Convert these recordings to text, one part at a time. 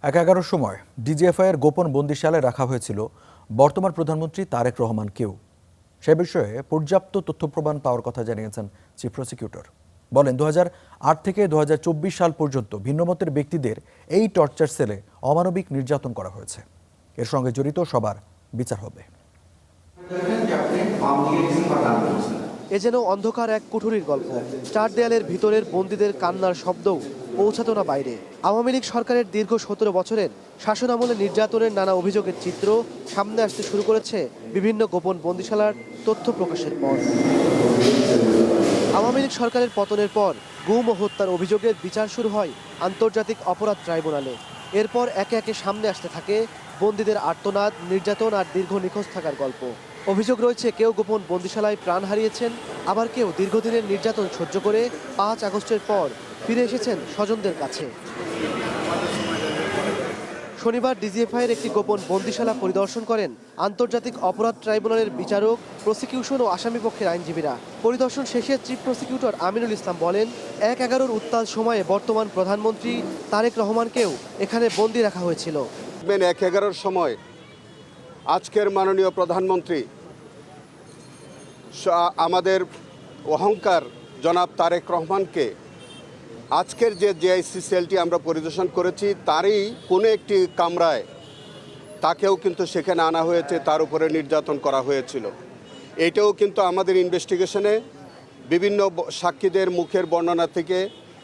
11টার সময় ডিজিএফআইয়ের গোপন বন্দিশালে রাখা হয়েছিল বর্তমান প্রধানমন্ত্রী তারেক রহমানকেও। সে বিষয়ে পর্যাপ্ত তথ্য প্রমাণ পাওয়ার কথা জানিয়েছেন চিফ প্রসিকিউটর। বলেন 2008 থেকে 2024 সাল পর্যন্ত ভিন্নমতের ব্যক্তিদের এই টর্চার সেলে অমানবিক নির্যাতন করা হয়েছে। এর সঙ্গে জড়িত সবার বিচার হবে। এ যেন অন্ধকার এক কুঠুরির গল্প। চার দেয়ালের ভিতরের বন্দীদের কান্নার শব্দও পৌঁছাতো না বাইরে। আওয়ামী লীগ সরকারের দীর্ঘ 17 বছরের শাসনামলে নির্যাতনের নানা অভিযোগের চিত্র সামনে আসতে শুরু করেছে বিভিন্ন গোপন বন্দিশালার তথ্য প্রকাশের পর। আওয়ামী লীগ সরকারের পতনের পর গুম ও হত্যার অভিযোগের বিচার শুরু হয় আন্তর্জাতিক অপরাধ ট্রাইব্যুনালে। এরপর একে একে সামনে আসতে থাকে বন্দীদের আর্তনাদ, নির্যাতন আর দীর্ঘ নিখোঁজ থাকার গল্প। অভিযোগ রয়েছে কেউ গোপন বন্দিশালায় প্রাণ হারিয়েছেন, আবার কেউ দীর্ঘদিনের নির্যাতন সহ্য করে 5 আগস্টের পর ফিরে এসেছেন স্বজনদের কাছে। শনিবার ডিজিএফআইয়ের একটি গোপন বন্দিশালা পরিদর্শন করেন আন্তর্জাতিক অপরাধ ট্রাইব্যুনালের বিচারক, প্রসিকিউশন ও আসামিপক্ষের আইনজীবীরা। পরিদর্শন শেষে চিফ প্রসিকিউটর আমিনুল ইসলাম বলেন, 1/11-র উত্তাল সময়ে বর্তমান প্রধানমন্ত্রী তারেক রহমানকেও এখানে বন্দী রাখা হয়েছিল। 1/11-র সময় আজকের মাননীয় প্রধানমন্ত্রী আমাদের অহংকার জনাব তারেক রহমানকে আজকের যে জেআইসি সেলটি আমরা পরিদর্শন করেছি তারই কোনো একটি কামরায় তাকেও কিন্তু সেখানে আনা হয়েছে, তার উপরে নির্যাতন করা হয়েছিল। এটাও কিন্তু আমাদের ইনভেস্টিগেশনে বিভিন্ন সাক্ষীদের মুখের বর্ণনা থেকে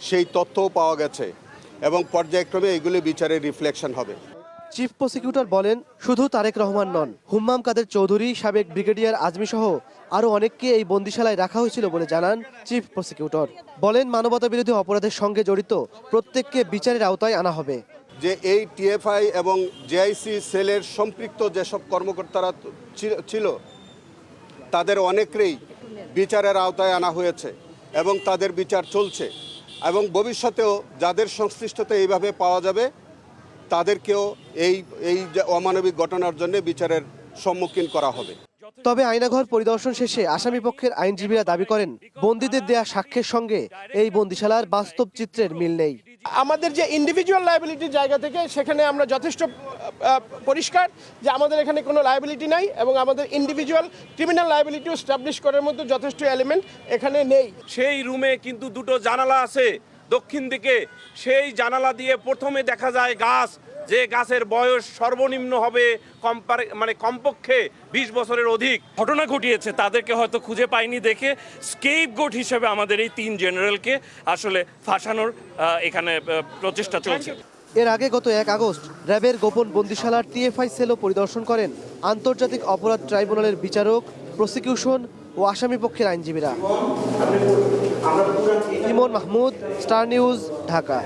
সেই তথ্যও পাওয়া গেছে এবং পর্যায়ক্রমে এগুলি বিচারের রিফ্লেকশন হবে। চিফ প্রসিকিউটর বলেন, শুধু তারেক রহমান নন, হুম্মাম কাদের চৌধুরী, সাবেক ব্রিগেডিয়ার আজমি সহ আরও অনেককে এই বন্দিশালায় রাখা হয়েছিল বলে জানান চিফ প্রসিকিউটর। বলেন, মানবতাবিরোধী অপরাধের সঙ্গে জড়িত প্রত্যেককে বিচারের আওতায় আনা হবে। যে এই টিএফআই এবং জেআইসি সেলের সম্পৃক্ত যেসব কর্মকর্তারা ছিল তাদের অনেকেই বিচারের আওতায় আনা হয়েছে এবং তাদের বিচার চলছে এবং ভবিষ্যতেও যাদের সংশ্লিষ্টতা এইভাবে পাওয়া যাবে তাদেরকেও এই অমানবিক ঘটনার জন্য বিচারের সম্মুখীন করা হবে। তবে আয়নাঘর পরিদর্শন শেষে আসামিপক্ষের আইনজীবীরা দাবি করেন, বন্দীদের দেয়া সাক্ষ্যের সঙ্গে এই বন্দিশালার বাস্তব চিত্রের মিল নেই। আমাদের যে ইন্ডিভিজুয়াল লায়াবিলিটির জায়গা থেকে সেখানে আমরা যথেষ্ট পরিষ্কার যে আমাদের এখানে কোনো লায়াবিলিটি নাই এবং আমাদের ইন্ডিভিজুয়াল ক্রিমিনাল লায়াবিলিটিও এস্টাবলিশ করার মতো যথেষ্ট এলিমেন্ট এখানে নেই। সেই রুমে কিন্তু দুটো জানালা আছে দক্ষিণ দিকে। সেই জানালা দিয়ে প্রথমে দেখা যায় গাছ, যে গাছের বয়স সর্বনিম্ন হবে কমপক্ষে 20 বছরের অধিক। ঘটনা ঘটিয়েছে তাদেরকে হয়তো খুঁজে পাইনি দেখে স্কেপগোট হিসেবে আমাদের এই 3 জেনারেলকে আসলে ফাঁসানোর এখানে প্রচেষ্টা চলছে। এর আগে গত 1 আগস্ট র্যাবের গোপন বন্দিশালার টিএফআই সেলও পরিদর্শন করেন আন্তর্জাতিক অপরাধ ট্রাইব্যুনালের বিচারক, প্রসিকিউশন ও আসামিপক্ষের আইনজীবীরা। ইমন মাহমুদ, স্টার নিউজ, ঢাকা।